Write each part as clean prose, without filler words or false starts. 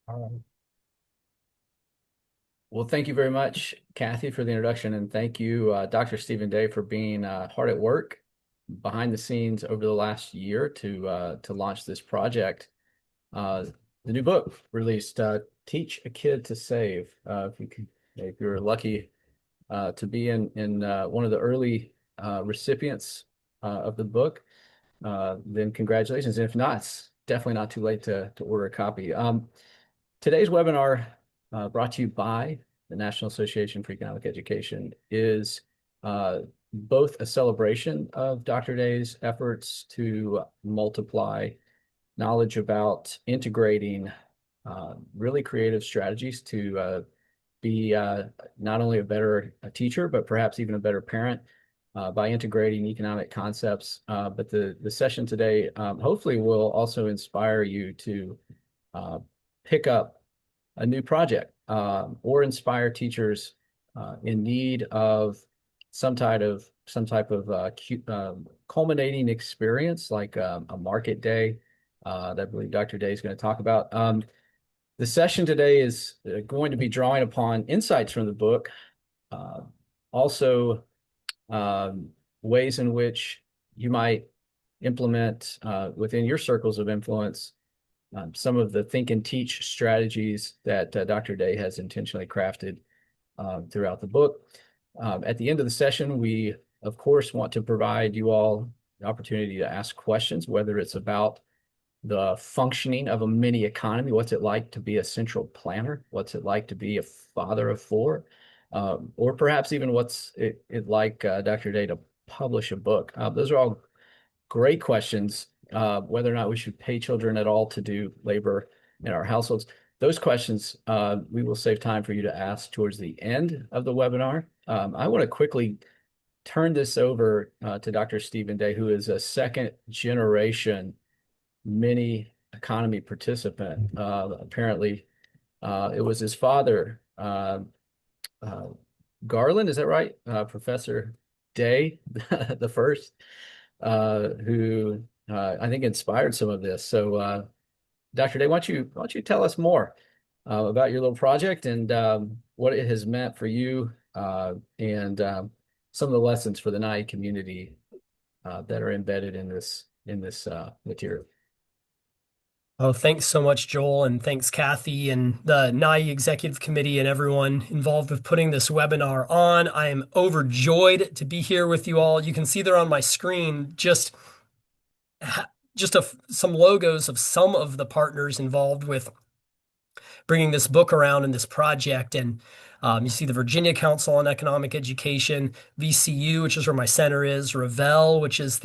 Um, Well, thank you very much, Kathy, for the introduction, and thank you, Dr. Stephen Day, for being hard at work behind the scenes over the last year to launch this project. Uh, the new book released, "Teach a Kid to Save." If you're lucky to be in one of the early recipients of the book, then congratulations. And if not, it's definitely not too late to order a copy. Today's webinar, brought to you by the National Association for Economic Education, is both a celebration of Dr. Day's efforts to multiply knowledge about integrating really creative strategies to be not only a better teacher, but perhaps even a better parent by integrating economic concepts. But the session today hopefully will also inspire you to pick up a new project or inspire teachers in need of some type of culminating experience like a market day that I believe Dr. Day is going to talk about. The session today is going to be drawing upon insights from the book, uh, also um, ways in which you might implement within your circles of influence some of the think and teach strategies that Dr. Day has intentionally crafted throughout the book. At the end of the session, we, of course, want to provide you all the opportunity to ask questions, whether it's about the functioning of a mini economy. What's it like to be a central planner? What's it like to be a father of four? Or perhaps even what's it like, Dr. Day, to publish a book? Those are all great questions. Whether or not we should pay children at all to do labor in our households. Those questions we will save time for you to ask towards the end of the webinar. I want to quickly turn this over to Dr. Stephen Day, who is a second generation mini economy participant. Apparently, it was his father, uh, Garland, is that right? Professor Day, the first, who I think inspired some of this. So, Dr. Day, why don't you tell us more about your little project and what it has meant for you and some of the lessons for the NIE community that are embedded in this material. Oh, thanks so much, Joel, and thanks, Kathy, and the NIE Executive Committee and everyone involved with putting this webinar on. I am overjoyed to be here with you all. You can see there on my screen some logos of some of the partners involved with bringing this book around in this project. And you see the Virginia Council on Economic Education, VCU, which is where my center is, Revell, which is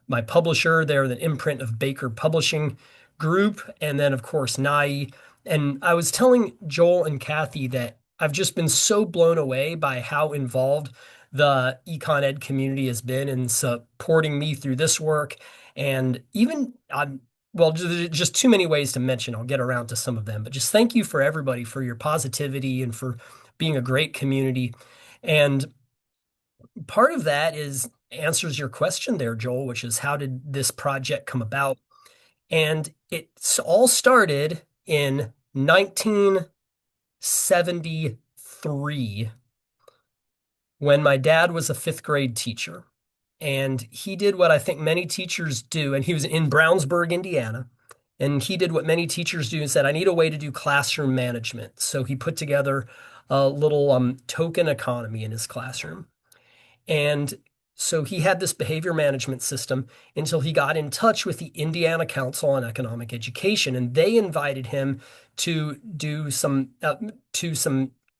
my publisher. They're the imprint of Baker Publishing Group, and then of course NIE. And I was telling Joel and Kathy that I've just been so blown away by how involved the Econ Ed community has been in supporting me through this work. And even well, just too many ways to mention. I'll get around to some of them, but just thank you for everybody for your positivity and for being a great community. And part of that is answers your question there, Joel, which is how did this project come about? And it's all started in 1973 when my dad was a fifth grade teacher. And he did what I think many teachers do. And he was in Brownsburg, Indiana. And he did what many teachers do and said, I need a way to do classroom management. So he put together a little token economy in his classroom. And so he had this behavior management system until he got in touch with the Indiana Council on Economic Education. And they invited him to do some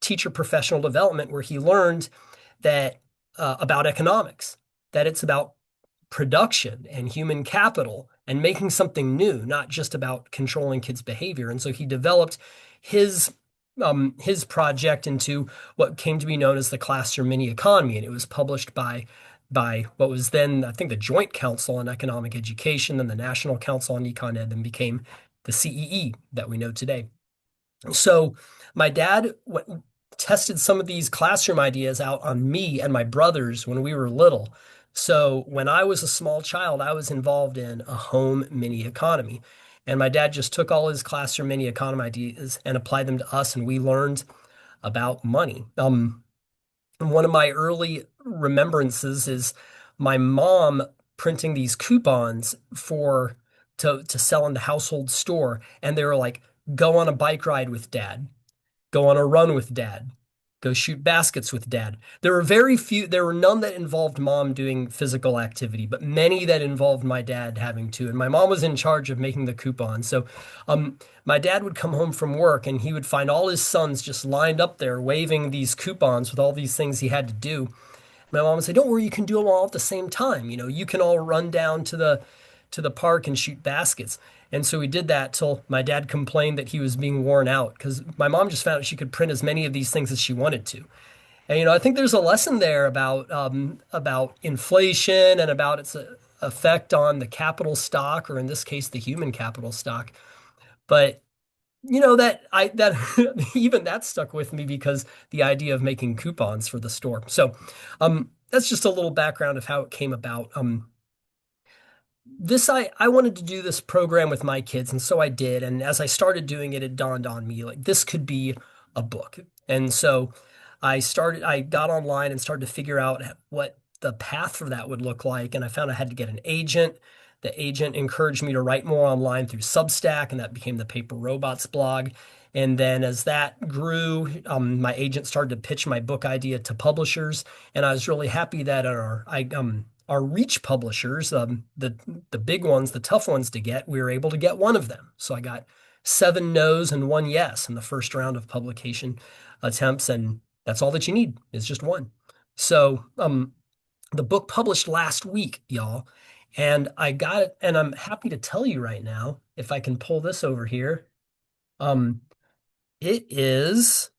teacher professional development where he learned that about economics, that it's about production and human capital and making something new, not just about controlling kids' behavior. And so he developed his his project into what came to be known as the Classroom Mini-Economy, and it was published by what was then, I think, the Joint Council on Economic Education, then the National Council on Econ Ed, then became the CEE that we know today. So my dad tested some of these classroom ideas out on me and my brothers when we were little. So when I was a small child, I was involved in a home mini economy. And my dad just took all his classroom mini economy ideas and applied them to us, and we learned about money. And one of my early remembrances is my mom printing these coupons for to sell in the household store, and they were like, "Go on a bike ride with dad, go on a run with dad, go shoot baskets with dad." There were none that involved mom doing physical activity, but many that involved my dad having to. And my mom was in charge of making the coupons. So, my dad would come home from work and he would find all his sons just lined up there waving these coupons with all these things he had to do. My mom would say, "Don't worry, you can do them all at the same time. You can all run down to the park and shoot baskets." And so we did that till my dad complained that he was being worn out because my mom just found out she could print as many of these things as she wanted to. And I think there's a lesson there about inflation and about its effect on the capital stock, or in this case, the human capital stock. But that even that stuck with me because the idea of making coupons for the store. So, that's just a little background of how it came about. I wanted to do this program with my kids, and so I did. And as I started doing it, it dawned on me like this could be a book. And so I got online and started to figure out what the path for that would look like. And I found I had to get an agent. The agent encouraged me to write more online through Substack, and that became the Paper Robots blog. And then as that grew, my agent started to pitch my book idea to publishers, and I was really happy that our reach publishers, the big ones, the tough ones to get, we were able to get one of them. So I got 7 no's and 1 yes in the first round of publication attempts, and that's all that you need is just one. So the book published last week, y'all, and I got it, and I'm happy to tell you right now, if I can pull this over here, um, it is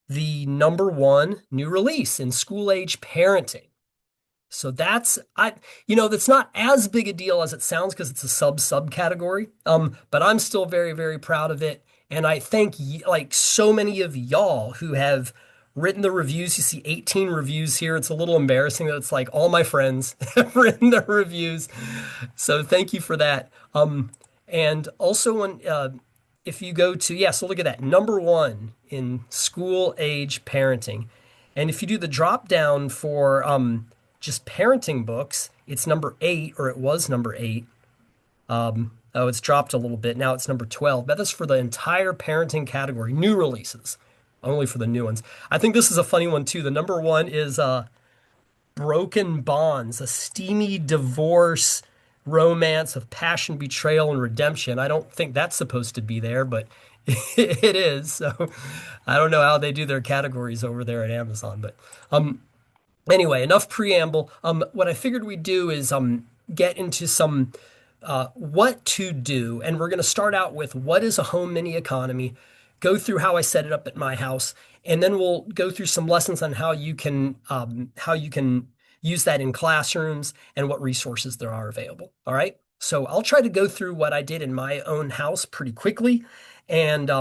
the #1 new release in school age parenting. So that's not as big a deal as it sounds because it's a subcategory. But I'm still very, very proud of it. And I thank like so many of y'all who have written the reviews. You see 18 reviews here. It's a little embarrassing that it's like all my friends have written the reviews. So thank you for that. And also if you go to, yeah, so look at that, #1 in school age parenting. And if you do the drop down for just parenting books, it's #8, or it was #8. Oh, it's dropped a little bit. Now it's #12. But that's for the entire parenting category, new releases, only for the new ones. I think this is a funny one too. The #1 is Broken Bonds, a steamy divorce romance of passion, betrayal, and redemption. I don't think that's supposed to be there, but it is. So I don't know how they do their categories over there at Amazon, but anyway, enough preamble. What I figured we'd do is get into some what to do, and we're going to start out with what is a home mini economy, go through how I set it up at my house, and then we'll go through some lessons on how you can use that in classrooms and what resources there are available. All right. So I'll try to go through what I did in my own house pretty quickly, and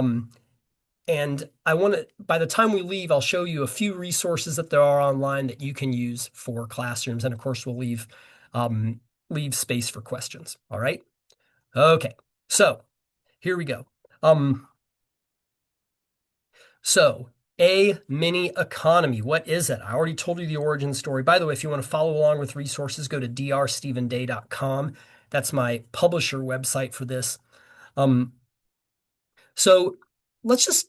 I want to, by the time we leave, I'll show you a few resources that there are online that you can use for classrooms. And of course, we'll leave space for questions. All right. Okay. So here we go. So a mini economy, what is it? I already told you the origin story. By the way, if you want to follow along with resources, go to drstephenday.com. That's my publisher website for this. So let's just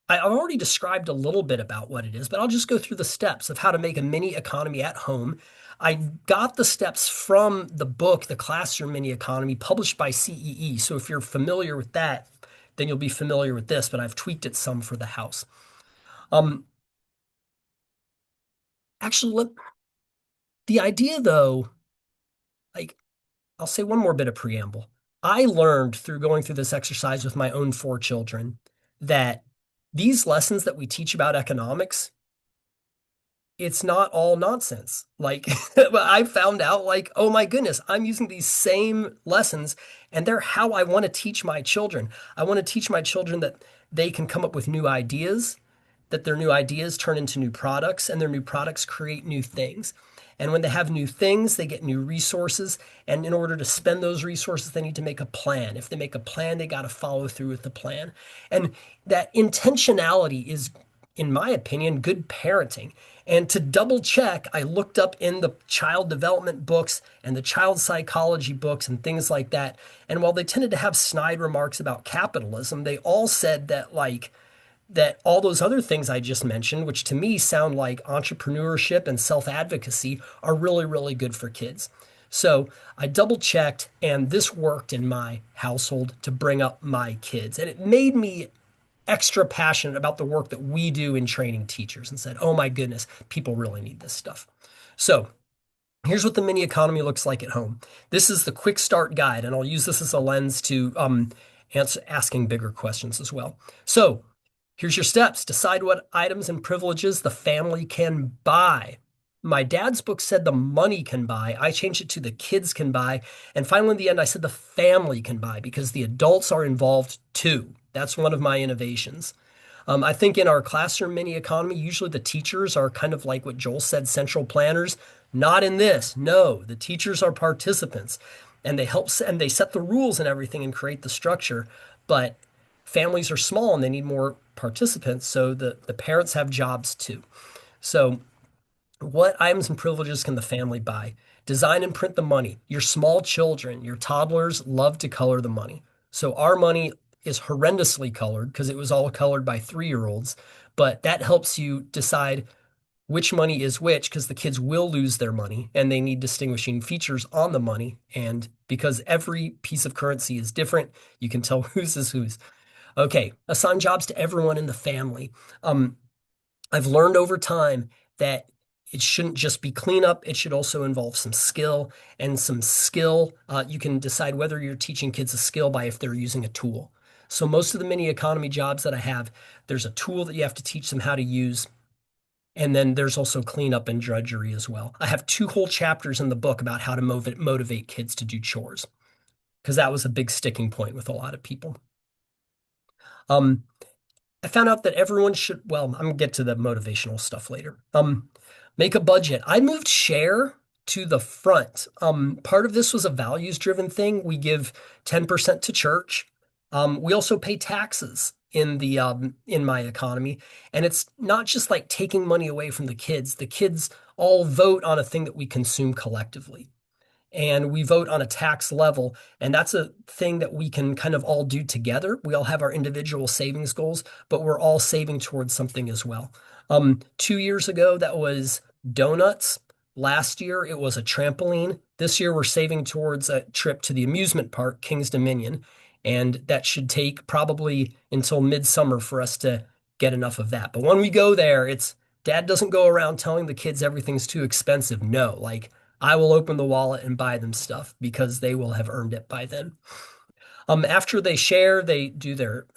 I've already described a little bit about what it is, but I'll just go through the steps of how to make a mini economy at home. I got the steps from the book, The Classroom Mini Economy, published by CEE. So if you're familiar with that, then you'll be familiar with this, but I've tweaked it some for the house. Um, actually, the idea though, like I'll say one more bit of preamble. I learned through going through this exercise with my own 4 children that these lessons that we teach about economics, it's not all nonsense. Like I found out like, oh my goodness, I'm using these same lessons and they're how I want to teach my children. I want to teach my children that they can come up with new ideas, that their new ideas turn into new products, and their new products create new things. And when they have new things, they get new resources. And in order to spend those resources, they need to make a plan. If they make a plan, they got to follow through with the plan. And that intentionality is, in my opinion, good parenting. And to double check, I looked up in the child development books and the child psychology books and things like that. And while they tended to have snide remarks about capitalism, they all said that, like, that all those other things I just mentioned, which to me sound like entrepreneurship and self-advocacy, are really, really good for kids. So I double checked, and this worked in my household to bring up my kids. And it made me extra passionate about the work that we do in training teachers and said, oh my goodness, people really need this stuff. So here's what the mini economy looks like at home. This is the quick start guide, and I'll use this as a lens to asking bigger questions as well. So here's your steps. Decide what items and privileges the family can buy. My dad's book said the money can buy. I changed it to the kids can buy. And finally, in the end, I said the family can buy because the adults are involved too. That's one of my innovations. I think in our classroom mini economy, usually the teachers are kind of like what Joel said, central planners. Not in this. No, the teachers are participants and they help and they set the rules and everything and create the structure. But families are small and they need more participants. So the parents have jobs too. So what items and privileges can the family buy? Design and print the money. Your small children, your toddlers love to color the money. So our money is horrendously colored because it was all colored by 3-year-olds. But that helps you decide which money is which because the kids will lose their money and they need distinguishing features on the money. And because every piece of currency is different, you can tell whose is whose. Okay, assign jobs to everyone in the family. I've learned over time that it shouldn't just be cleanup. It should also involve some skill and some skill. You can decide whether you're teaching kids a skill by if they're using a tool. So most of the mini economy jobs that I have, there's a tool that you have to teach them how to use. And then there's also cleanup and drudgery as well. I have 2 whole chapters in the book about how to motivate kids to do chores because that was a big sticking point with a lot of people. Um, I found out that everyone should, well, I'm gonna get to the motivational stuff later. Make a budget. I moved share to the front. Part of this was a values driven thing. We give 10% to church. We also pay taxes in my economy. And it's not just like taking money away from the kids. The kids all vote on a thing that we consume collectively and we vote on a tax level. And that's a thing that we can kind of all do together. We all have our individual savings goals, but we're all saving towards something as well. 2 years ago, that was donuts. Last year, it was a trampoline. This year, we're saving towards a trip to the amusement park, King's Dominion. And that should take probably until midsummer for us to get enough of that. But when we go there, it's dad doesn't go around telling the kids everything's too expensive. No, like I will open the wallet and buy them stuff because they will have earned it by then. After they share, they do their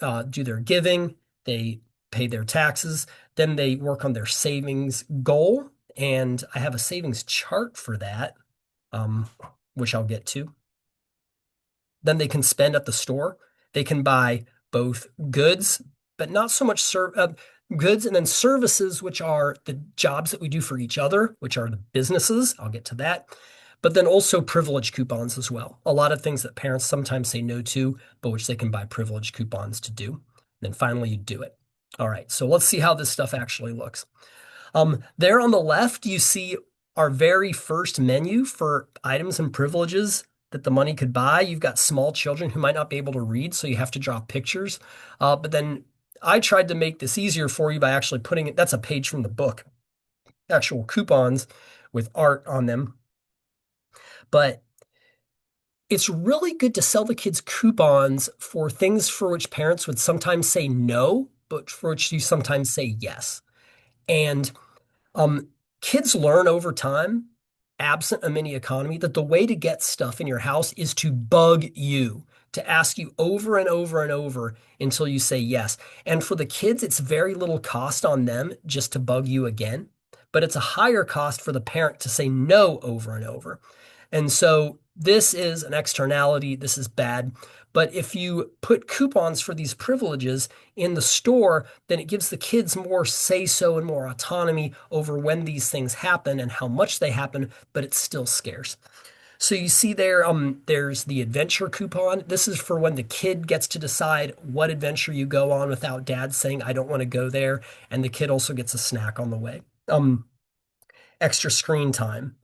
giving, they pay their taxes, then they work on their savings goal, and I have a savings chart for that, um, which I'll get to. Then they can spend at the store. They can buy both goods, but not so much goods and then services, which are the jobs that we do for each other, which are the businesses. I'll get to that. But then also privilege coupons as well. A lot of things that parents sometimes say no to, but which they can buy privilege coupons to do. And then finally, you do it. All right, so let's see how this stuff actually looks. There on the left, you see our very first menu for items and privileges that the money could buy. You've got small children who might not be able to read, so you have to draw pictures. But then I tried to make this easier for you by actually putting it, that's a page from the book, actual coupons with art on them. But it's really good to sell the kids coupons for things for which parents would sometimes say no, but for which you sometimes say yes. And um, kids learn over time, absent a mini economy, that the way to get stuff in your house is to bug you, to ask you over and over and over until you say yes. And for the kids, it's very little cost on them just to bug you again, but it's a higher cost for the parent to say no over and over. And so this is an externality. This is bad. But if you put coupons for these privileges in the store, then it gives the kids more say so and more autonomy over when these things happen and how much they happen, but it's still scarce. So you see there, there's the adventure coupon. This is for when the kid gets to decide what adventure you go on without dad saying, I don't want to go there. And the kid also gets a snack on the way. Extra screen time,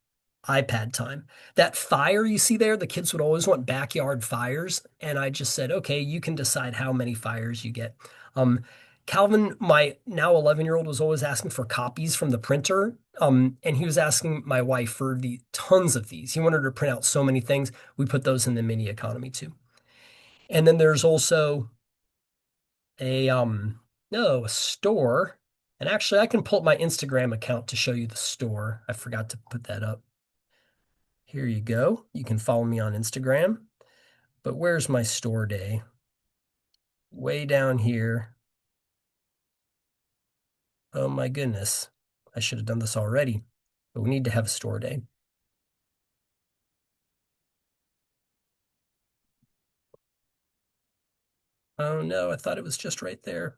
iPad time. That fire you see there, the kids would always want backyard fires. And I just said, okay, you can decide how many fires you get. Um, Calvin, my now 11-year-old, was always asking for copies from the printer. And he was asking my wife for the tons of these. He wanted her to print out so many things. We put those in the mini economy too. And then there's also a no, a store. And actually I can pull up my Instagram account to show you the store. I forgot to put that up. Here you go. You can follow me on Instagram. But where's my store day? Way down here. Oh my goodness. I should have done this already. But we need to have a store day. Oh no, I thought it was just right there.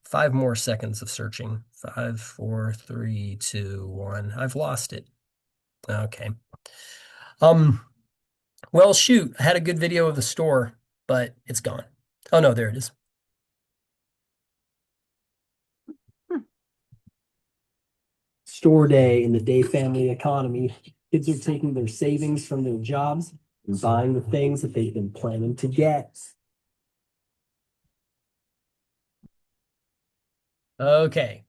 5 more seconds of searching. Five, four, three, two, one. I've lost it. Okay. Um, well, shoot, I had a good video of the store, but it's gone. Oh no, there it is. Store day in the day family economy. Kids are taking their savings from their jobs and buying the things that they've been planning to get. Okay.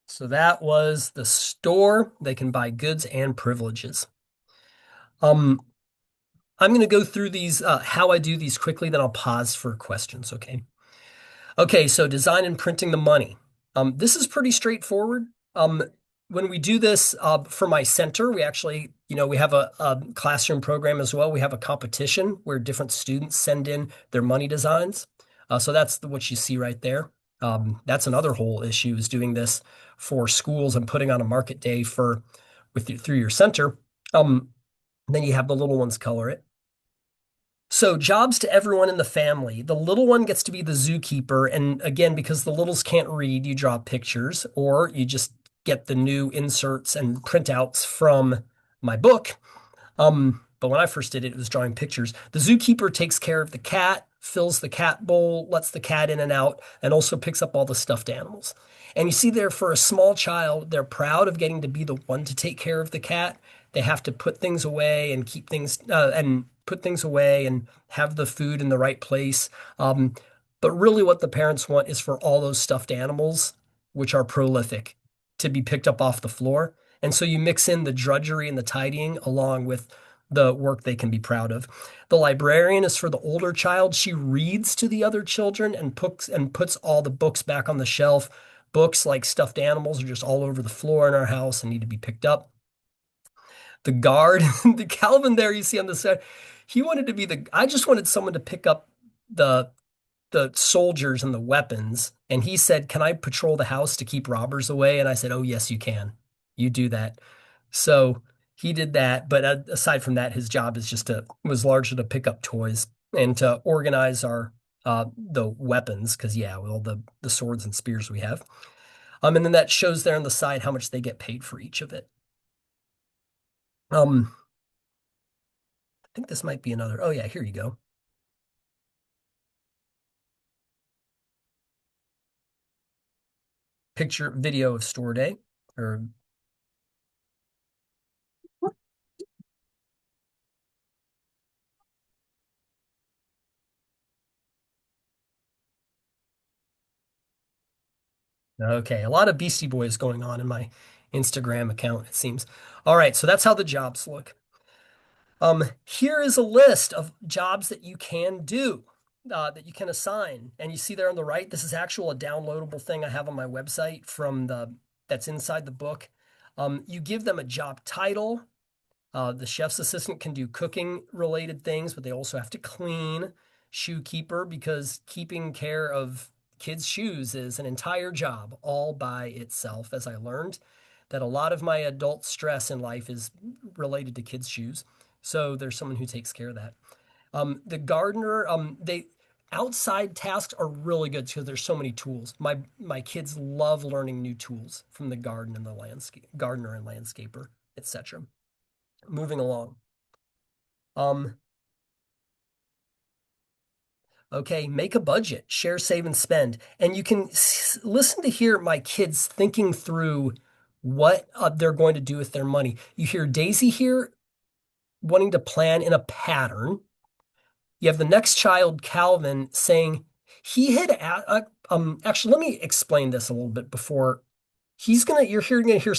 So that was the store. They can buy goods and privileges. Um, I'm going to go through these, how I do these quickly, then I'll pause for questions. Okay. Okay. So design and printing the money. This is pretty straightforward. When we do this, for my center, we actually, we have a classroom program as well. We have a competition where different students send in their money designs. So that's what you see right there. That's another whole issue is doing this for schools and putting on a market day through your center. Then you have the little ones color it. So jobs to everyone in the family. The little one gets to be the zookeeper. And again, because the littles can't read, you draw pictures or you just get the new inserts and printouts from my book. But when I first did it, it was drawing pictures. The zookeeper takes care of the cat, fills the cat bowl, lets the cat in and out, and also picks up all the stuffed animals. And you see there for a small child, they're proud of getting to be the one to take care of the cat. They have to put things away and keep things and put things away and have the food in the right place. But really, what the parents want is for all those stuffed animals, which are prolific, to be picked up off the floor. And so you mix in the drudgery and the tidying along with the work they can be proud of. The librarian is for the older child. She reads to the other children and puts all the books back on the shelf. Books like stuffed animals are just all over the floor in our house and need to be picked up. The guard, the Calvin there you see on the side, he wanted to be I just wanted someone to pick up the the soldiers and the weapons. And he said, "Can I patrol the house to keep robbers away?" And I said, "Oh, yes, you can. You do that." So he did that. But aside from that, his job is was largely to pick up toys and to organize the weapons, because yeah, with all the swords and spears we have. And then that shows there on the side how much they get paid for each of it. I think this might be another. Oh yeah, here you go. Picture video of store day or okay, a lot of Beastie Boys going on in my Instagram account, it seems. All right, so that's how the jobs look. Here is a list of jobs that you can do, that you can assign. And you see there on the right, this is actual a downloadable thing I have on my website that's inside the book. You give them a job title. The chef's assistant can do cooking related things, but they also have to clean. Shoe keeper, because keeping care of kids' shoes is an entire job all by itself, as I learned. that a lot of my adult stress in life is related to kids' shoes. So there's someone who takes care of that. The gardener, they outside tasks are really good because there's so many tools. My kids love learning new tools from the garden and the landscape gardener and landscaper, etc. Moving along. Um, okay, make a budget, share, save, and spend. And you can listen to hear my kids thinking through what they're going to do with their money. You hear Daisy here wanting to plan in a pattern. You have the next child, Calvin, saying he had actually, let me explain this a little bit before you're going to hear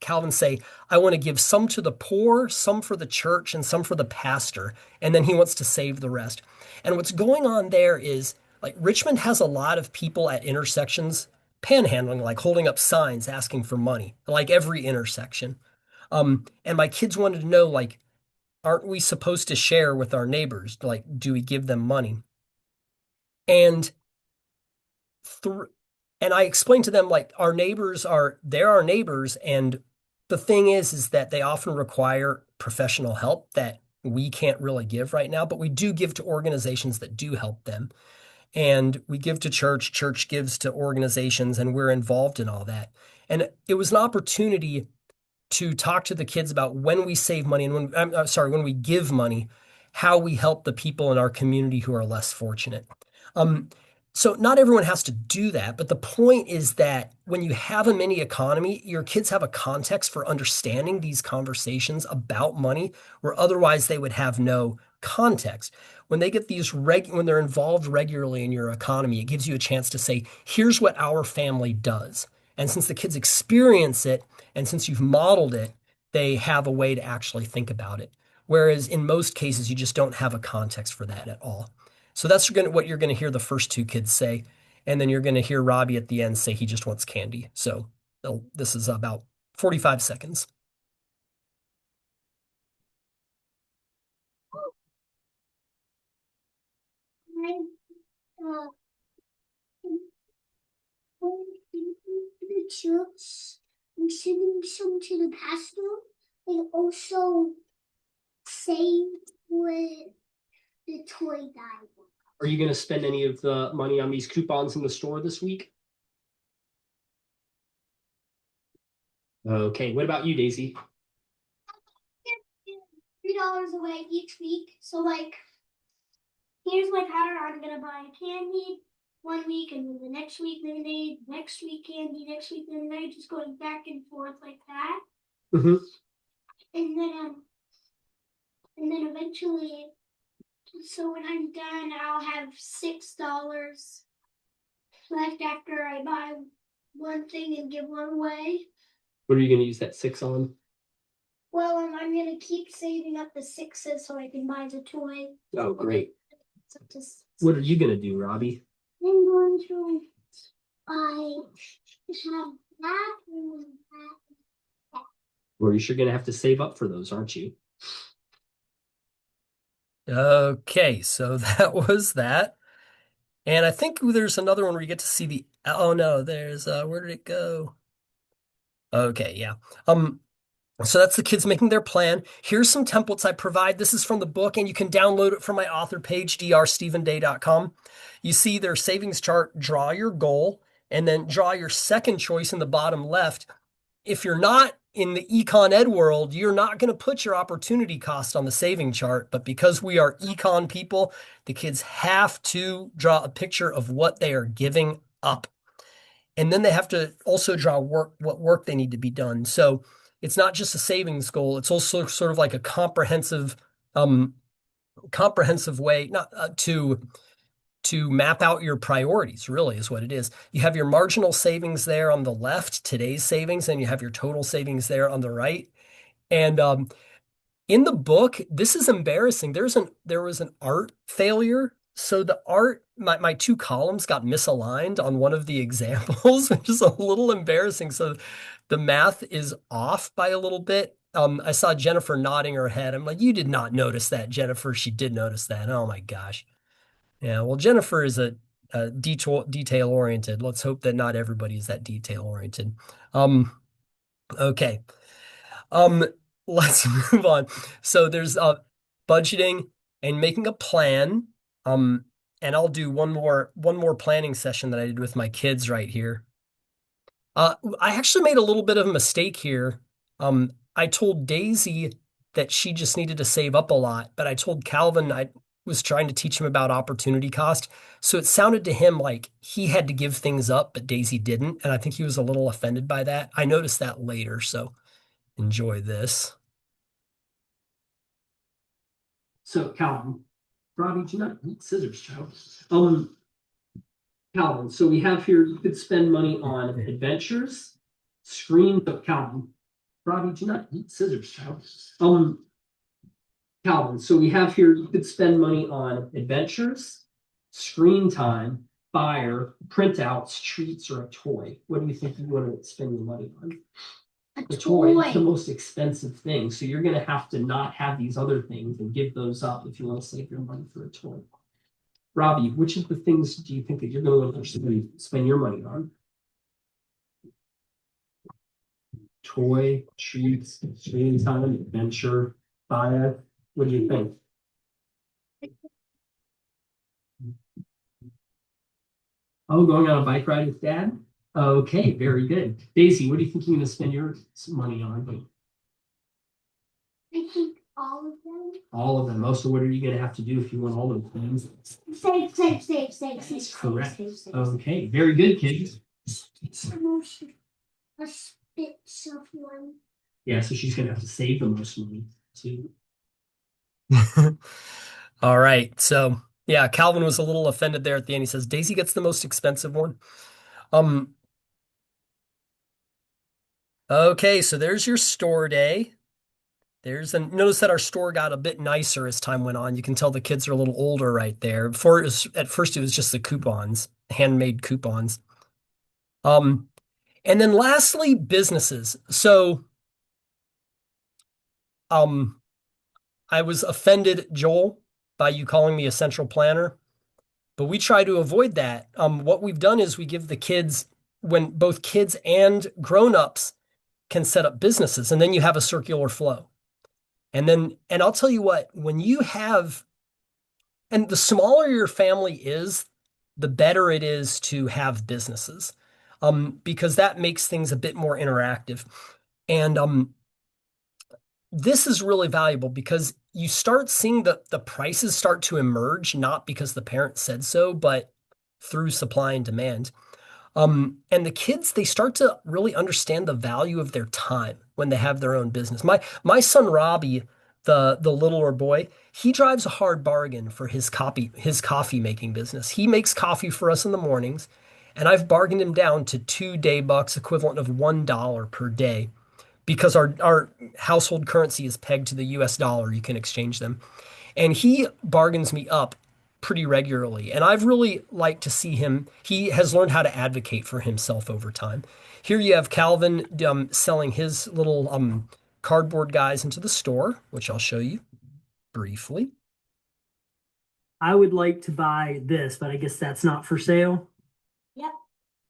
Calvin say, I want to give some to the poor, some for the church, and some for the pastor. And then he wants to save the rest. And what's going on there is like Richmond has a lot of people at intersections panhandling, like holding up signs asking for money, like every intersection. And my kids wanted to know, like, aren't we supposed to share with our neighbors? Like, do we give them money? And through and I explained to them like they're our neighbors, and the thing is that they often require professional help that we can't really give right now, but we do give to organizations that do help them. And we give to church, church gives to organizations, and we're involved in all that. And it was an opportunity to talk to the kids about when we save money and when we give money, how we help the people in our community who are less fortunate. Um, so not everyone has to do that, but the point is that when you have a mini economy, your kids have a context for understanding these conversations about money, where otherwise they would have no context. When they get when they're involved regularly in your economy, it gives you a chance to say, here's what our family does. And since the kids experience it, and since you've modeled it, they have a way to actually think about it. Whereas in most cases, you just don't have a context for that at all. So that's what you're going to hear the first two kids say. And then you're going to hear Robbie at the end say he just wants candy. So this is about 45 seconds. Uh, the church and sending some to the pastor, and also save with the toy guy. Are you going to spend any of the money on these coupons in the store this week? Okay, what about you, Daisy? $3 away each week. So like, here's my pattern. I'm gonna buy candy 1 week, and then the next week lemonade, next week candy, next week lemonade, just going back and forth like that. Mm-hmm. And then eventually, so when I'm done, I'll have $6 left after I buy one thing and give one away. What are you going to use that 6 on? Well, I'm gonna keep saving up the sixes so I can buy the toy. Oh, great. What are you going to do, Robbie? I'm going to have that and that. Well, you're sure going to have to save up for those, aren't you? Okay, so that was that. And I think there's another one where you get to see oh no, there's, where did it go? Okay, yeah. So that's the kids making their plan. Here's some templates I provide. This is from the book, and you can download it from my author page, drstephenday.com. You see their savings chart, draw your goal, and then draw your second choice in the bottom left. If you're not in the econ ed world, you're not going to put your opportunity cost on the saving chart. But because we are econ people, the kids have to draw a picture of what they are giving up. And then they have to also draw what work they need to be done. So it's not just a savings goal. It's also sort of like a comprehensive way not to map out your priorities, really is what it is. You have your marginal savings there on the left, today's savings, and you have your total savings there on the right. And in the book, this is embarrassing. There was an art failure. So the art, my two columns got misaligned on one of the examples, which is a little embarrassing. So the math is off by a little bit. I saw Jennifer nodding her head. I'm like, you did not notice that, Jennifer. She did notice that. Oh my gosh. Yeah, well, Jennifer is a detail oriented. Let's hope that not everybody is that detail oriented. Okay. Um, let's move on. So there's budgeting and making a plan. Um, and I'll do one more planning session that I did with my kids right here. I actually made a little bit of a mistake here. I told Daisy that she just needed to save up a lot, but I told Calvin I was trying to teach him about opportunity cost. So it sounded to him like he had to give things up, but Daisy didn't. And I think he was a little offended by that. I noticed that later, so enjoy this. So Calvin, Robbie, do not eat scissors, child. Calvin, so we have here, you could spend money on adventures, screen, but Calvin, Robbie, do not eat scissors, child. Calvin, so we have here, you could spend money on adventures, screen time, fire, printouts, treats, or a toy. What do you think you want to spend your money on? A The toy is the toy. most expensive thing, so you're gonna have to not have these other things and give those up if you want to save your money for a toy. Robbie, which of the things do you think that you're gonna want to spend your money on? Toy, treats, screen time, adventure, fire. What do you think? Oh, going on a bike ride with dad? Okay, very good. Daisy, what do you think you're gonna spend your money on? I think all of them. All of them. Most of what are you gonna have to do if you want all of them? Save, save, save, save, That's save, correct. save, save, save. Okay, very good, kids. Promotion. A spit someone. Yeah, so she's gonna have to save the most money too. All right. So yeah, Calvin was a little offended there at the end. He says Daisy gets the most expensive one. Um, okay, so there's your store day. Notice that our store got a bit nicer as time went on. You can tell the kids are a little older right there. At first it was just the coupons, handmade coupons. Um, and then lastly, businesses. So um I was offended, Joel, by you calling me a central planner, but we try to avoid that. What we've done is we give the kids, when both kids and grown-ups can set up businesses, and then you have a circular flow. And I'll tell you what, and the smaller your family is, the better it is to have businesses, because that makes things a bit more interactive. And this is really valuable because you start seeing the prices start to emerge, not because the parent said so, but through supply and demand. And the kids, they start to really understand the value of their time when they have their own business. My son Robbie, the littler boy, he drives a hard bargain for his coffee making business. He makes coffee for us in the mornings, and I've bargained him down to 2 day bucks, equivalent of $1 per day, because our household currency is pegged to the US dollar. You can exchange them. And he bargains me up pretty regularly. And I've really liked to see him. He has learned how to advocate for himself over time. Here you have Calvin selling his little cardboard guys into the store, which I'll show you briefly. I would like to buy this, but I guess that's not for sale. Yep.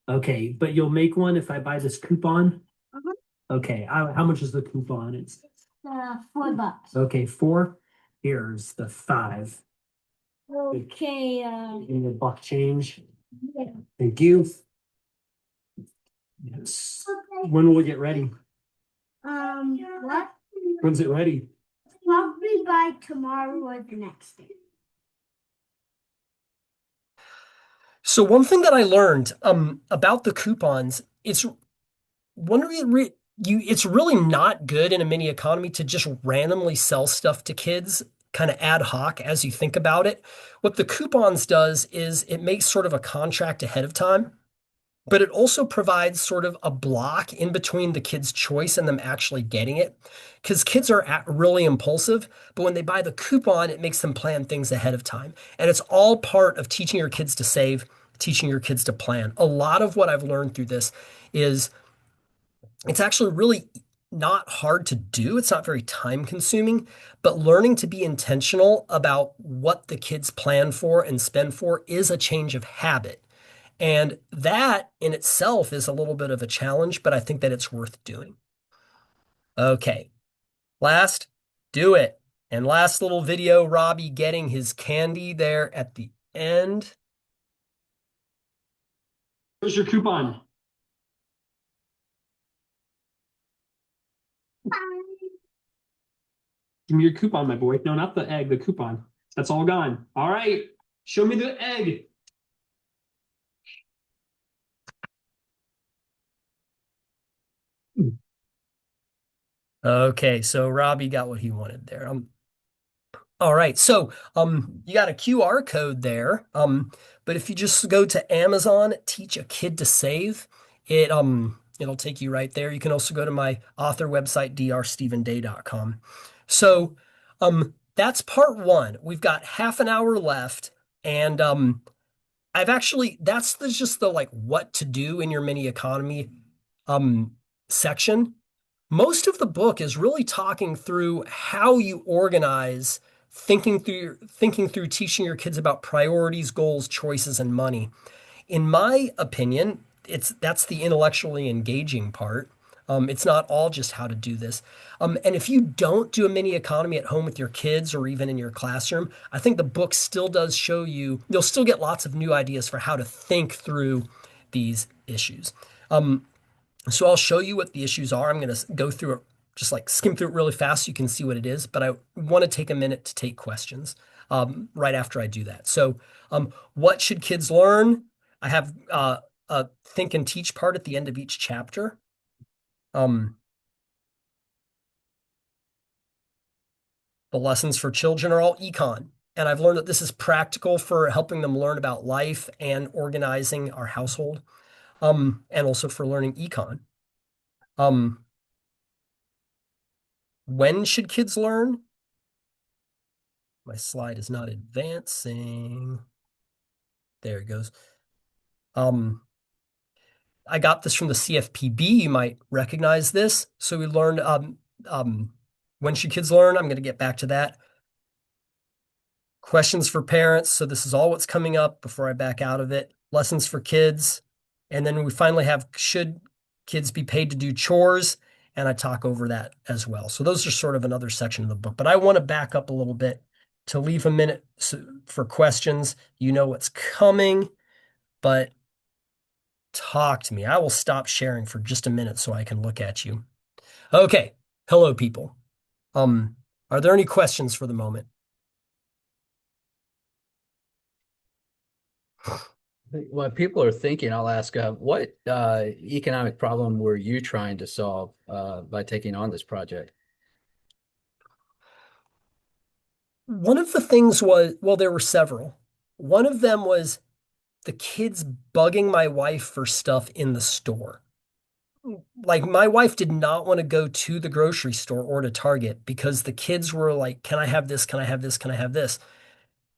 Okay, but you'll make one if I buy this coupon? Uh-huh. Okay, how much is the coupon? It's $4. okay, 4. Here's the 5. Okay, Give me a buck change. yeah. Thank you. Yes. Okay. When will it get ready? What? When's it ready? Probably by tomorrow or the next day. So one thing that I learned about the coupons, it's really not good in a mini economy to just randomly sell stuff to kids kind of ad hoc as you think about it. What the coupons does is it makes sort of a contract ahead of time, but it also provides sort of a block in between the kid's choice and them actually getting it. Because kids are really impulsive, but when they buy the coupon, it makes them plan things ahead of time. And it's all part of teaching your kids to save, teaching your kids to plan. A lot of what I've learned through this is it's actually really not hard to do. It's not very time consuming, but learning to be intentional about what the kids plan for and spend for is a change of habit. And that in itself is a little bit of a challenge, but I think that it's worth doing. Okay. Last, do it. And last little video, Robbie getting his candy there at the end. Here's your coupon. Give me your coupon, my boy. No, not the egg, the coupon. That's all gone. All right. Show me the egg. Okay, so Robbie got what he wanted there. All right, so you got a QR code there. But if you just go to Amazon, teach a kid to save, it'll take you right there. You can also go to my author website, drstephenday.com. So that's part one. We've got half an hour left, and I've actually just the like what to do in your mini economy um section. Most of the book is really talking through how you organize, thinking through teaching your kids about priorities, goals, choices, and money. In my opinion, that's the intellectually engaging part. It's not all just how to do this. And if you don't do a mini economy at home with your kids or even in your classroom, I think the book still does show you'll still get lots of new ideas for how to think through these issues. So I'll show you what the issues are. I'm going to go through it, just like skim through it really fast so you can see what it is. But I want to take a minute to take questions right after I do that. So, what should kids learn? I have a think and teach part at the end of each chapter. The lessons for children are all econ. And I've learned that this is practical for helping them learn about life and organizing our household, and also for learning econ. Um, when should kids learn? My slide is not advancing. There it goes. I got this from the CFPB. You might recognize this. So we learned when should kids learn? I'm going to get back to that. Questions for parents. So this is all what's coming up before I back out of it. Lessons for kids. And then we finally have should kids be paid to do chores? And I talk over that as well. So those are sort of another section of the book. But I want to back up a little bit to leave a minute for questions. You know what's coming, but talk to me. I will stop sharing for just a minute so I can look at you. Okay. Hello, people. Um, are there any questions for the moment? What people are thinking, I'll ask, what economic problem were you trying to solve by taking on this project? One of the things was, well, there were several. One of them was the kids bugging my wife for stuff in the store. Like my wife did not want to go to the grocery store or to Target because the kids were like, "Can I have this? Can I have this? Can I have this?"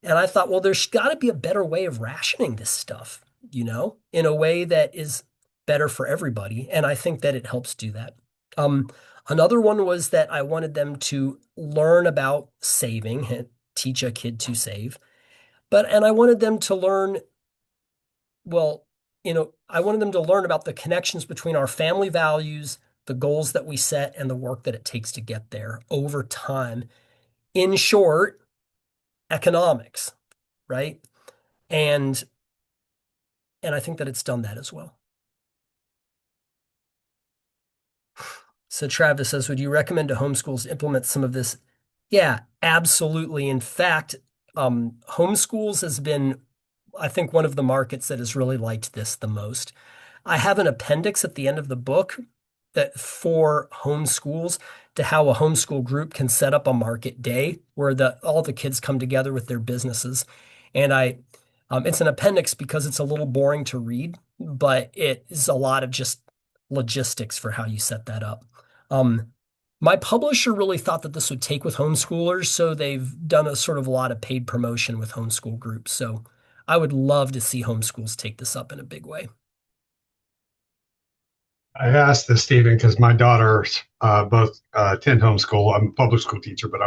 And I thought, well, there's got to be a better way of rationing this stuff, in a way that is better for everybody. And I think that it helps do that. Um, Another one was that I wanted them to learn about saving, and teach a kid to save. And I wanted them to learn, well, I wanted them to learn about the connections between our family values, the goals that we set, and the work that it takes to get there over time. In short, economics, right? And and I think that it's done that as well. So Travis says, would you recommend to homeschools implement some of this? Yeah, absolutely. In fact, homeschools has been, I think, one of the markets that has really liked this the most. I have an appendix at the end of the book that for homeschools to how a homeschool group can set up a market day where all the kids come together with their businesses. And it's an appendix because it's a little boring to read, but it is a lot of just logistics for how you set that up. Um, my publisher really thought that this would take with homeschoolers, so they've done a sort of a lot of paid promotion with homeschool groups. So I would love to see homeschools take this up in a big way. I asked this, Stephen, because my daughters both attend homeschool. I'm a public school teacher, but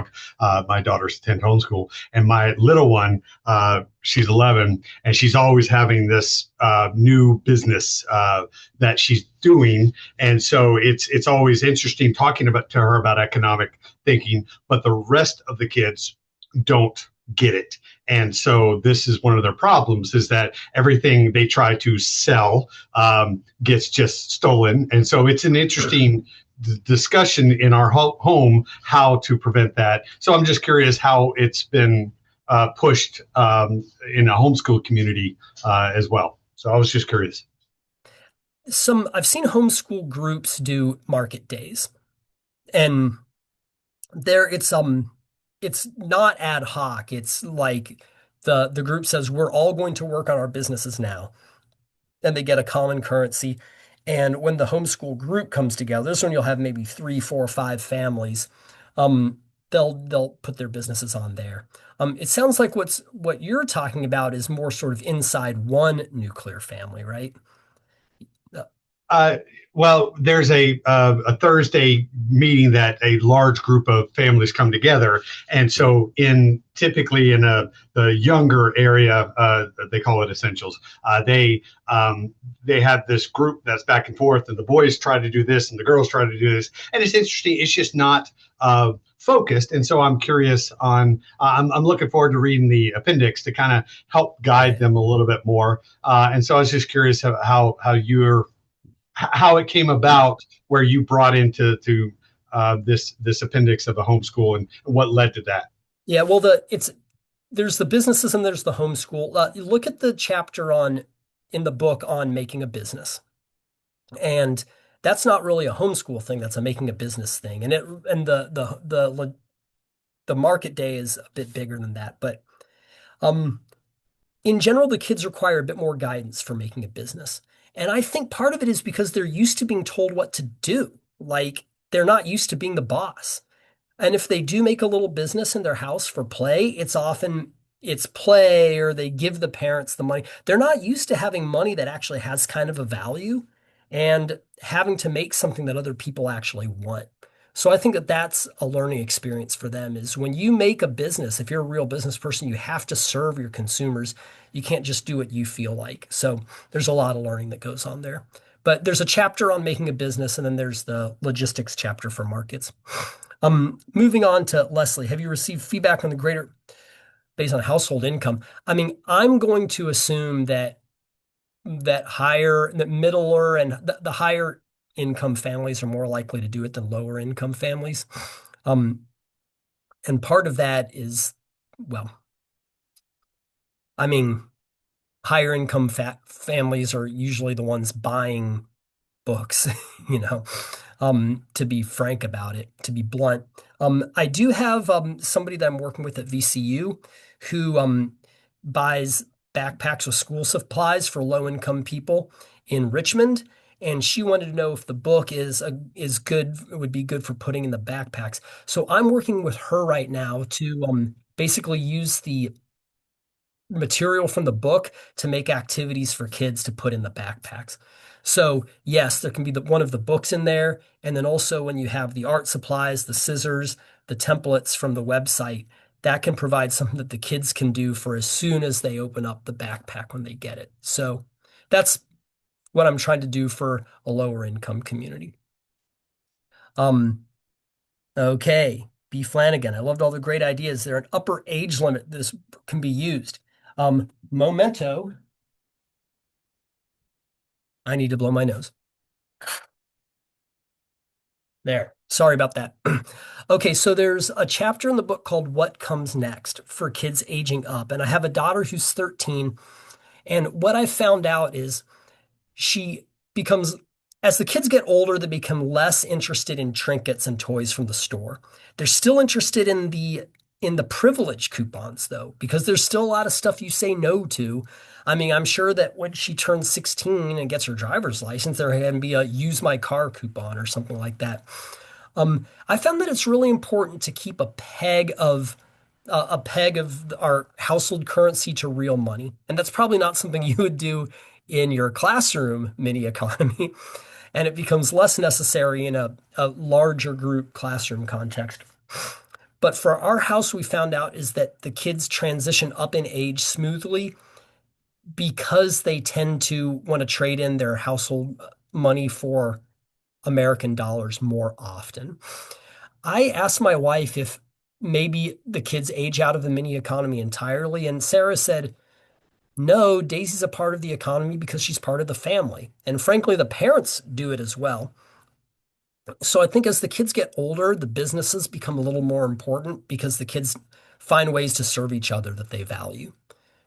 my daughters attend homeschool. And my little one, she's 11, and she's always having this new business that she's doing. And so it's always interesting talking about to her about economic thinking, but the rest of the kids don't get it. And so this is one of their problems is that everything they try to sell gets just stolen. And so it's an interesting discussion in our home how to prevent that. So I'm just curious how it's been pushed in a homeschool community as well. So I was just curious. I've seen homeschool groups do market days, and there it's not ad hoc. It's like the group says we're all going to work on our businesses now, and they get a common currency. And when the homeschool group comes together, this one you'll have maybe three, four, five families. Um, they'll put their businesses on there. It sounds like what you're talking about is more sort of inside one nuclear family, right? Uh, Uh, well, there's a Thursday meeting that a large group of families come together, and so in typically in the younger area, they call it essentials. They have this group that's back and forth, and the boys try to do this, and the girls try to do this, and it's interesting. It's just not focused, and so I'm curious on. I'm looking forward to reading the appendix to kind of help guide them a little bit more. And so I was just curious how it came about where you brought into this appendix of the homeschool and what led to that. yeah, well, there's the businesses and there's the homeschool. You look at the chapter on in the book on making a business, and that's not really a homeschool thing. That's a making a business thing, and the market day is a bit bigger than that. But um, in general, the kids require a bit more guidance for making a business. And I think part of it is because they're used to being told what to do. Like they're not used to being the boss. And if they do make a little business in their house for play, it's play or they give the parents the money. They're not used to having money that actually has kind of a value and having to make something that other people actually want. So I think that that's a learning experience for them is when you make a business, if you're a real business person, you have to serve your consumers. You can't just do what you feel like. So there's a lot of learning that goes on there. But there's a chapter on making a business, and then there's the logistics chapter for markets. Moving on to Leslie, have you received feedback on the greater based on household income? I mean, I'm going to assume that middler and the higher income families are more likely to do it than lower income families. Um, and part of that is, well, I mean, higher income families are usually the ones buying books, you know, to be frank about it, to be blunt. I do have somebody that I'm working with at VCU who buys backpacks with school supplies for low income people in Richmond. And she wanted to know if the book is good, would be good for putting in the backpacks. So I'm working with her right now to basically use the material from the book to make activities for kids to put in the backpacks. So yes, there can be one of the books in there. And then also when you have the art supplies, the scissors, the templates from the website, that can provide something that the kids can do for as soon as they open up the backpack when they get it. So that's what I'm trying to do for a lower income community. Um, okay. B. Flanagan. I loved all the great ideas. Is there an upper age limit this can be used? Memento. I need to blow my nose. There. Sorry about that. Okay, so there's a chapter in the book called What Comes Next for kids aging up. And I have a daughter who's 13. And what I found out is she becomes, as the kids get older, they become less interested in trinkets and toys from the store. They're still interested in the privilege coupons though, because there's still a lot of stuff you say no to. I mean, I'm sure that when she turns 16 and gets her driver's license, there can be a use my car coupon or something like that. I found that it's really important to keep a peg of our household currency to real money, and that's probably not something you would do in your classroom mini economy. and it becomes less necessary in a larger group classroom context. But for our house, we found out is that the kids transition up in age smoothly because they tend to want to trade in their household money for American dollars more often. I asked my wife if maybe the kids age out of the mini economy entirely, and Sarah said, no, Daisy's a part of the economy because she's part of the family. And frankly, the parents do it as well. So I think as the kids get older, the businesses become a little more important because the kids find ways to serve each other that they value.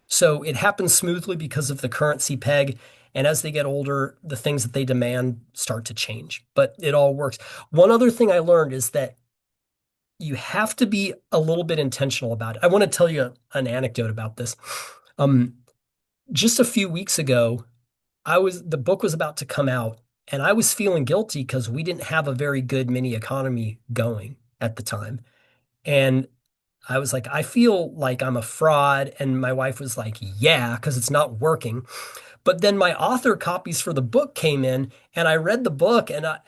So it happens smoothly because of the currency peg. And as they get older, the things that they demand start to change, but it all works. One other thing I learned is that you have to be a little bit intentional about it. I want to tell you an anecdote about this. Um, just a few weeks ago, the book was about to come out, and I was feeling guilty because we didn't have a very good mini economy going at the time. And I was like, I feel like I'm a fraud. And my wife was like, yeah, because it's not working. But then my author copies for the book came in, and I read the book, and I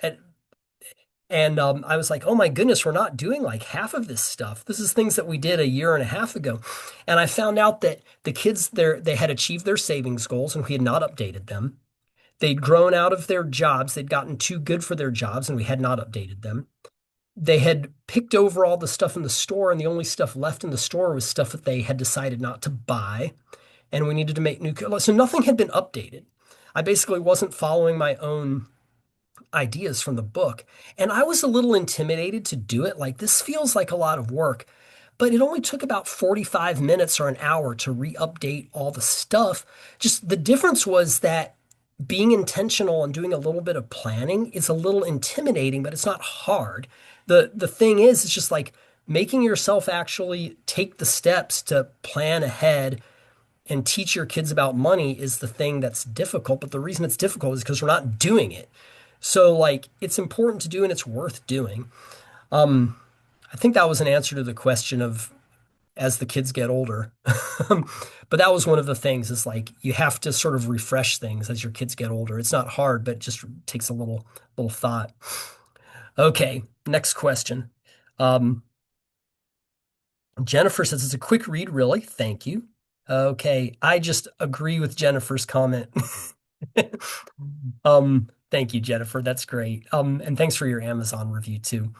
was like, oh my goodness, we're not doing like half of this stuff. This is things that we did a year and a half ago. And I found out that the kids there, they had achieved their savings goals and we had not updated them. They'd grown out of their jobs. They'd gotten too good for their jobs and we had not updated them. They had picked over all the stuff in the store, and the only stuff left in the store was stuff that they had decided not to buy. And we needed to make new, so nothing had been updated. I basically wasn't following my own ideas from the book. And I was a little intimidated to do it. Like, this feels like a lot of work, but it only took about 45 minutes or an hour to re-update all the stuff. Just the difference was that being intentional and doing a little bit of planning is a little intimidating, but it's not hard. The thing is, it's just like making yourself actually take the steps to plan ahead and teach your kids about money is the thing that's difficult. But the reason it's difficult is because we're not doing it. So like it's important to do and it's worth doing. I think that was an answer to the question of as the kids get older. But that was one of the things is like you have to sort of refresh things as your kids get older. It's not hard, but it just takes a little thought. Okay, next question. Um, Jennifer says it's a quick read, really. Thank you. Okay, I just agree with Jennifer's comment. Thank you, Jennifer. That's great. And thanks for your Amazon review too.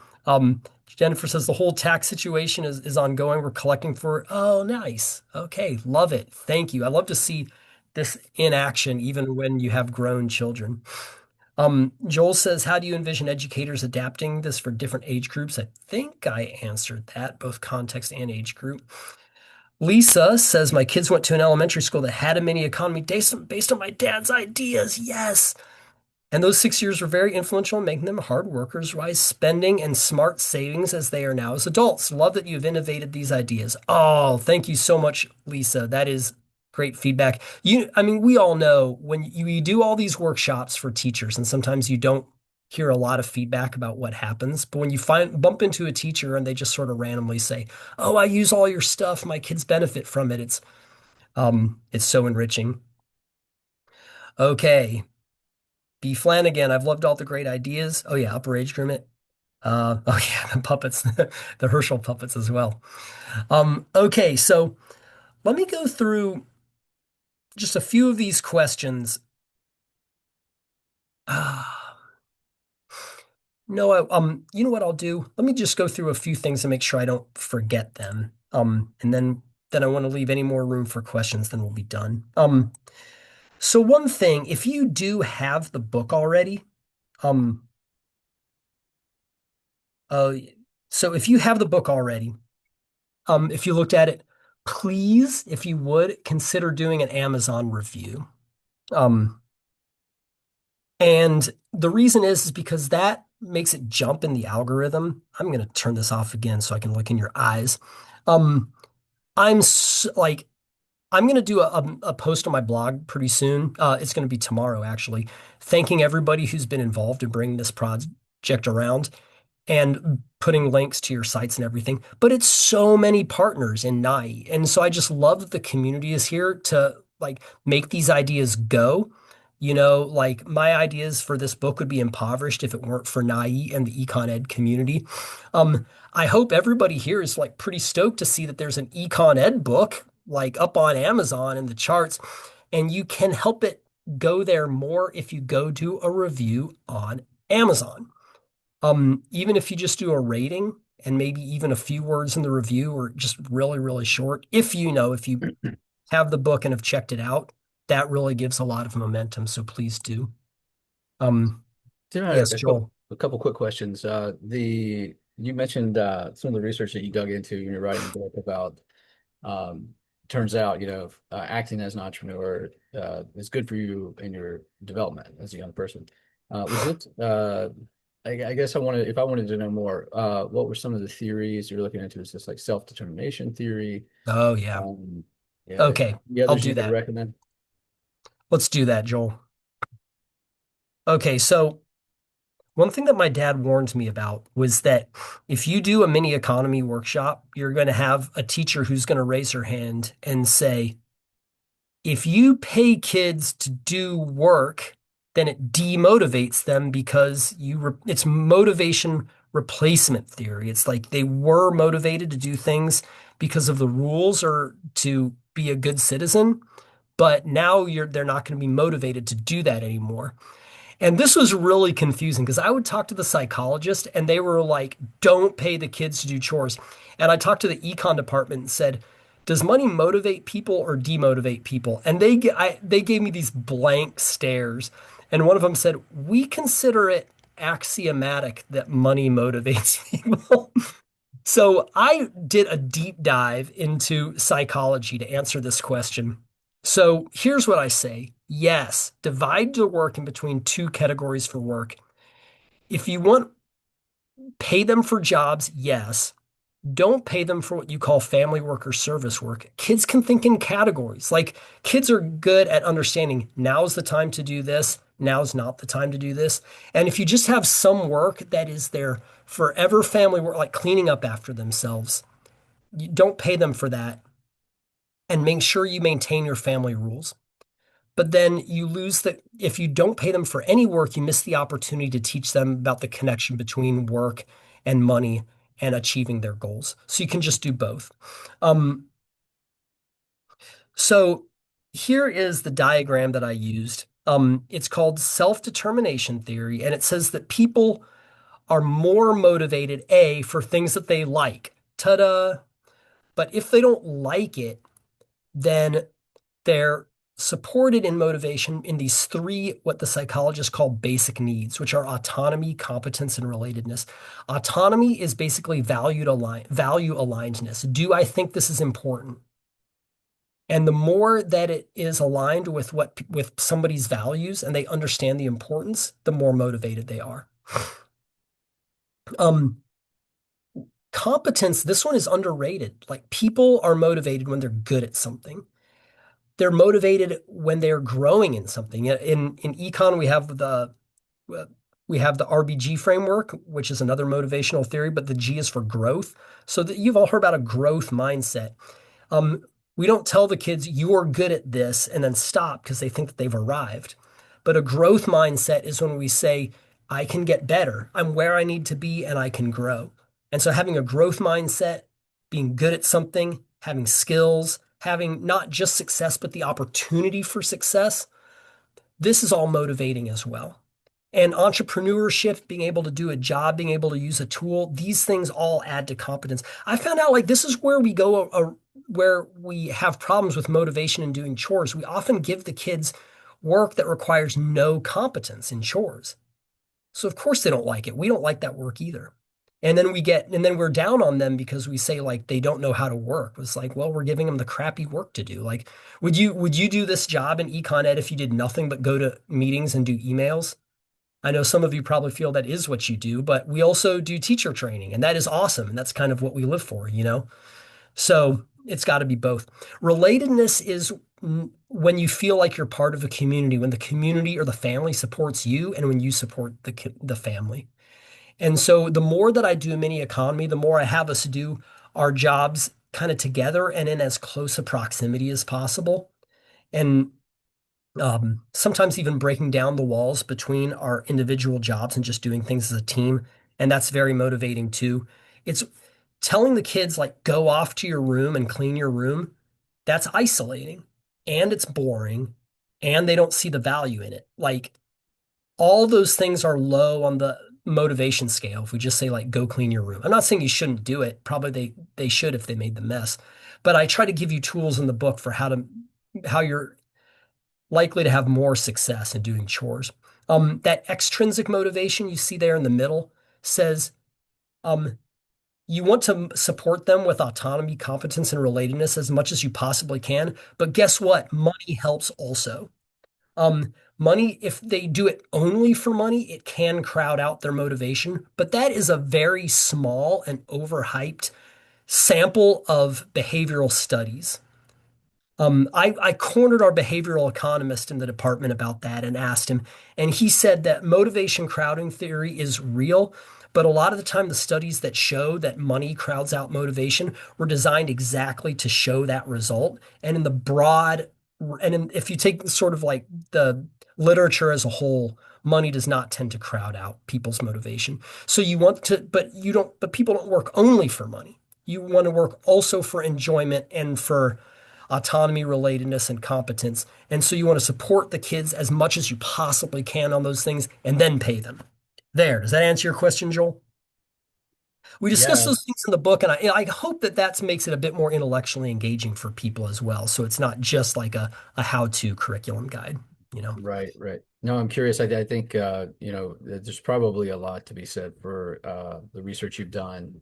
Jennifer says the whole tax situation is ongoing. We're collecting for, oh, nice. Okay, love it. Thank you. I love to see this in action, even when you have grown children. Joel says, how do you envision educators adapting this for different age groups? I think I answered that, both context and age group. Lisa says, my kids went to an elementary school that had a mini economy based on my dad's ideas. Yes. And those 6 years were very influential in making them hard workers, wise spending, and smart savings as they are now as adults. Love that you've innovated these ideas. Oh, thank you so much, Lisa. That is great feedback. I mean, we all know when you do all these workshops for teachers, and sometimes you don't hear a lot of feedback about what happens. But when you bump into a teacher and they just sort of randomly say, "Oh, I use all your stuff. My kids benefit from it." It's so enriching. Okay. B. Flanagan, I've loved all the great ideas. Oh yeah, upper age groupment. Oh yeah, the puppets, the Herschel puppets as well. Okay, so let me go through just a few of these questions. No, you know what I'll do? Let me just go through a few things and make sure I don't forget them. And then I want to leave any more room for questions, then we'll be done. So one thing, if you do have the book already, um, uh, so if you have the book already, if you looked at it, please, if you would, consider doing an Amazon review. Um, and the reason is because that makes it jump in the algorithm. I'm going to turn this off again so I can look in your eyes. Um, like, I'm going to do a post on my blog pretty soon. It's going to be tomorrow, actually, thanking everybody who's been involved in bringing this project around and putting links to your sites and everything. But it's so many partners in NAI. And so I just love that the community is here to like make these ideas go. Like my ideas for this book would be impoverished if it weren't for NAI and the Econ Ed community. I hope everybody here is like pretty stoked to see that there's an Econ Ed book like up on Amazon in the charts, and you can help it go there more if you go do a review on Amazon. Even if you just do a rating and maybe even a few words in the review or just really, really short, if you have the book and have checked it out, that really gives a lot of momentum. So please do. Um, Tim, yes, Joel. a couple quick questions. The you mentioned some of the research that you dug into when you're writing the book about. Um, turns out, acting as an entrepreneur is good for you in your development as a young person. Was it? I guess if I wanted to know more, what were some of the theories you're looking into? Is this like self-determination theory? Oh, yeah. Um, yeah, Okay, the I'll others do you could that. recommend? Let's do that, Joel. Okay, so one thing that my dad warned me about was that if you do a mini economy workshop, you're going to have a teacher who's going to raise her hand and say, if you pay kids to do work, then it demotivates them because it's motivation replacement theory. It's like they were motivated to do things because of the rules or to be a good citizen, but now they're not going to be motivated to do that anymore. And this was really confusing because I would talk to the psychologist and they were like, don't pay the kids to do chores. And I talked to the econ department and said, does money motivate people or demotivate people? And they gave me these blank stares. And one of them said, we consider it axiomatic that money motivates people. So I did a deep dive into psychology to answer this question. So here's what I say. Yes, divide the work in between two categories for work. If you want, pay them for jobs, yes. Don't pay them for what you call family work or service work. Kids can think in categories. Like kids are good at understanding now's the time to do this, now's not the time to do this. And if you just have some work that is their forever family work, like cleaning up after themselves, you don't pay them for that and make sure you maintain your family rules. But then you lose if you don't pay them for any work, you miss the opportunity to teach them about the connection between work and money and achieving their goals. So you can just do both. Um, so here is the diagram that I used. It's called self-determination theory, and it says that people are more motivated, A, for things that they like. Ta-da! But if they don't like it, then they're supported in motivation in these three, what the psychologists call basic needs, which are autonomy, competence, and relatedness. Autonomy is basically value alignedness. Do I think this is important? And the more that it is aligned with somebody's values and they understand the importance, the more motivated they are. Um, Competence, this one is underrated. Like people are motivated when they're good at something. They're motivated when they're growing in something. In econ, we have the RBG framework, which is another motivational theory, but the G is for growth. So that you've all heard about a growth mindset. Um, we don't tell the kids you're good at this and then stop because they think that they've arrived. But a growth mindset is when we say, I can get better. I'm where I need to be and I can grow. And so having a growth mindset, being good at something, having skills, having not just success, but the opportunity for success, this is all motivating as well. And entrepreneurship, being able to do a job, being able to use a tool, these things all add to competence. I found out like this is where we go, where we have problems with motivation in doing chores. We often give the kids work that requires no competence in chores. So of course they don't like it. We don't like that work either. And then we're down on them because we say like they don't know how to work. It's like, well, we're giving them the crappy work to do. Like, would you do this job in Econ Ed if you did nothing but go to meetings and do emails? I know some of you probably feel that is what you do, but we also do teacher training, and that is awesome. And that's kind of what we live for. So it's got to be both. Relatedness is when you feel like you're part of a community, when the community or the family supports you, and when you support the family. And so the more that I do mini economy, the more I have us do our jobs kind of together and in as close a proximity as possible. And Sometimes even breaking down the walls between our individual jobs and just doing things as a team. And that's very motivating too. It's telling the kids, like, go off to your room and clean your room. That's isolating and it's boring and they don't see the value in it. Like, all those things are low on the motivation scale. If we just say, like, go clean your room, I'm not saying you shouldn't do it. Probably they should if they made the mess. But I try to give you tools in the book for how you're likely to have more success in doing chores. That extrinsic motivation you see there in the middle says, um, you want to support them with autonomy, competence, and relatedness as much as you possibly can. But guess what? Money helps also. Money, if they do it only for money, it can crowd out their motivation. But that is a very small and overhyped sample of behavioral studies. I cornered our behavioral economist in the department about that and asked him, and he said that motivation crowding theory is real, but a lot of the time the studies that show that money crowds out motivation were designed exactly to show that result. And in the broad, if you take sort of like the literature as a whole, money does not tend to crowd out people's motivation. So you want to, but you don't, but people don't work only for money. You want to work also for enjoyment and for autonomy, relatedness, and competence. And so you want to support the kids as much as you possibly can on those things and then pay them. There. Does that answer your question, Joel? We discuss Yeah, those things in the book, and I hope that that makes it a bit more intellectually engaging for people as well. So it's not just like a how-to curriculum guide, you know? right, right. No, I'm curious. I think there's probably a lot to be said for the research you've done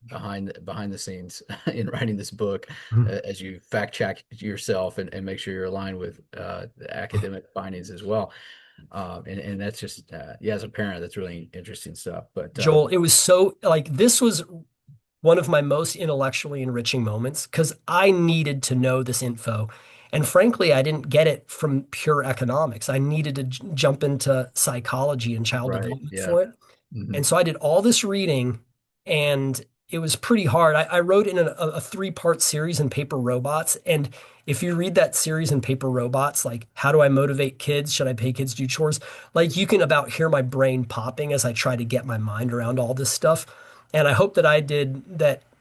behind the scenes in writing this book, Mhm. as you fact check yourself and make sure you're aligned with the academic findings as well. And that's just yeah, as a parent, that's really interesting stuff. But Joel, it was so like this was one of my most intellectually enriching moments because I needed to know this info. And frankly, I didn't get it from pure economics. I needed to jump into psychology and child right, development yeah. for it. Hmm. And so I did all this reading, and it was pretty hard. I wrote in a three-part series in Paper Robots. And if you read that series in Paper Robots, like, how do I motivate kids? Should I pay kids to do chores? Like, you can about hear my brain popping as I try to get my mind around all this stuff. And I hope that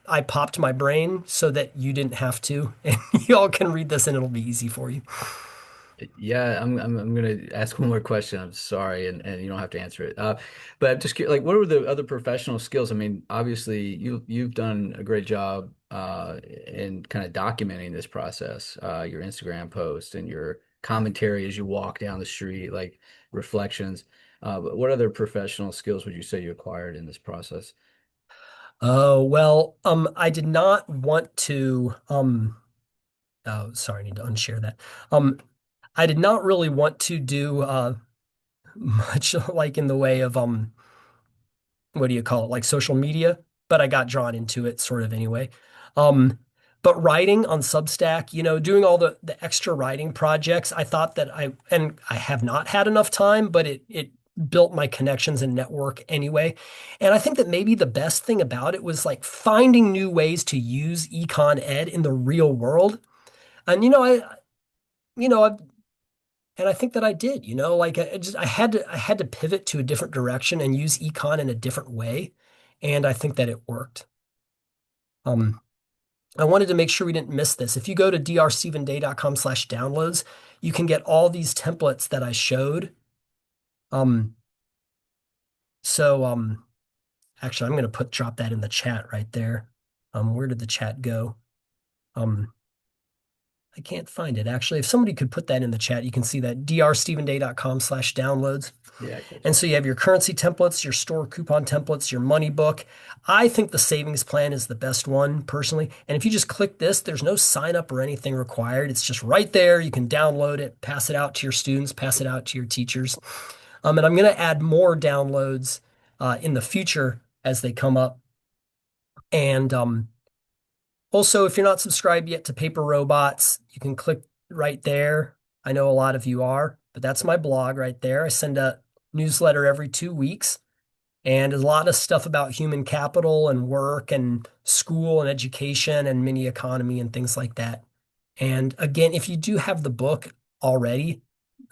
I popped my brain so that you didn't have to. And y'all can read this and it'll be easy for you. Yeah, I'm gonna ask one more question. I'm sorry, and you don't have to answer it. But I'm just like, what are the other professional skills? I mean, obviously you've done a great job in kind of documenting this process, your Instagram post and your commentary as you walk down the street, like reflections. But what other professional skills would you say you acquired in this process? Oh, well, I did not want to, oh, sorry, I need to unshare that. Um, I did not really want to do much like in the way of what do you call it, like social media, but I got drawn into it sort of anyway. Um, but writing on Substack, doing all the extra writing projects, I thought that I have not had enough time, but it built my connections and network anyway. And I think that maybe the best thing about it was like finding new ways to use econ ed in the real world. And I and I think that I did, like I had to pivot to a different direction and use econ in a different way. And I think that it worked. Um, I wanted to make sure we didn't miss this. If you go to drstephenday.com/downloads, you can get all these templates that I showed. Um, so actually I'm going to drop that in the chat right there. Where did the chat go? Um, I can't find it actually. If somebody could put that in the chat, you can see that drstephenday.com/downloads. Yeah, I got And you. so you have your currency templates, your store coupon templates, your money book. I think the savings plan is the best one personally. And if you just click this, there's no sign up or anything required. It's just right there. You can download it, pass it out to your students, pass it out to your teachers. And I'm going to add more downloads in the future as they come up. And also, if you're not subscribed yet to Paper Robots, you can click right there. I know a lot of you are, but that's my blog right there. I send a newsletter every 2 weeks. And a lot of stuff about human capital and work and school and education and mini economy and things like that. And again, if you do have the book already,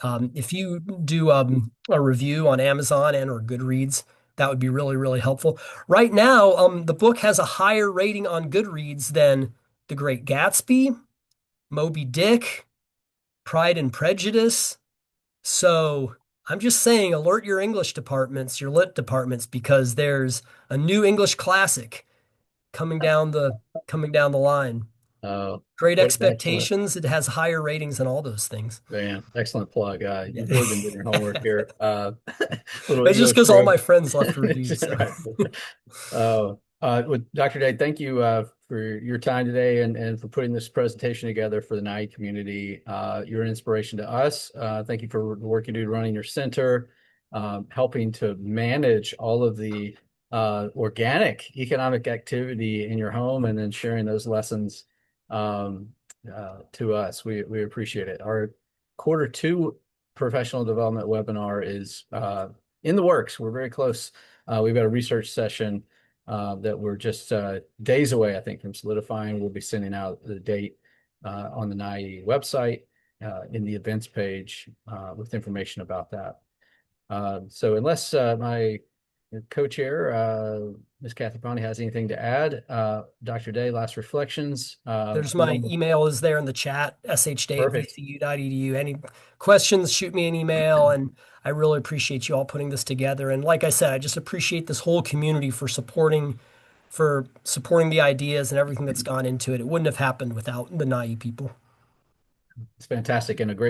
if you do a review on Amazon and or Goodreads, that would be really, really helpful. Right now, the book has a higher rating on Goodreads than The Great Gatsby, Moby Dick, Pride and Prejudice. So I'm just saying, alert your English departments, your lit departments, because there's a new English classic coming down the line. Uh, Great what an excellent, Expectations. It has higher ratings than all those things. man, excellent plug. Yeah. You've really been doing your homework here. Little It's just English because all my growth. friends left reviews. So Right. With Dr. Day, thank you for your time today and for putting this presentation together for the NIE community. You're an inspiration to us. Thank you for the work you do running your center, helping to manage all of the organic economic activity in your home, and then sharing those lessons um, to us. We appreciate it. Our Q2 professional development webinar is in the works. We're very close. We've got a research session that we're just days away, I think, from solidifying. We'll be sending out the date on the NIE website in the events page with information about that. So unless my co-chair, Ms. Kathy Pawnee, has anything to add, Dr. Day, last reflections. there's my email is there in the chat, Perfect. shday@vcu.edu. Any questions, shoot me an email. And I really appreciate you all putting this together. And like I said, I just appreciate this whole community for supporting the ideas and everything that's gone into it. It wouldn't have happened without the NIE people. It's fantastic and a great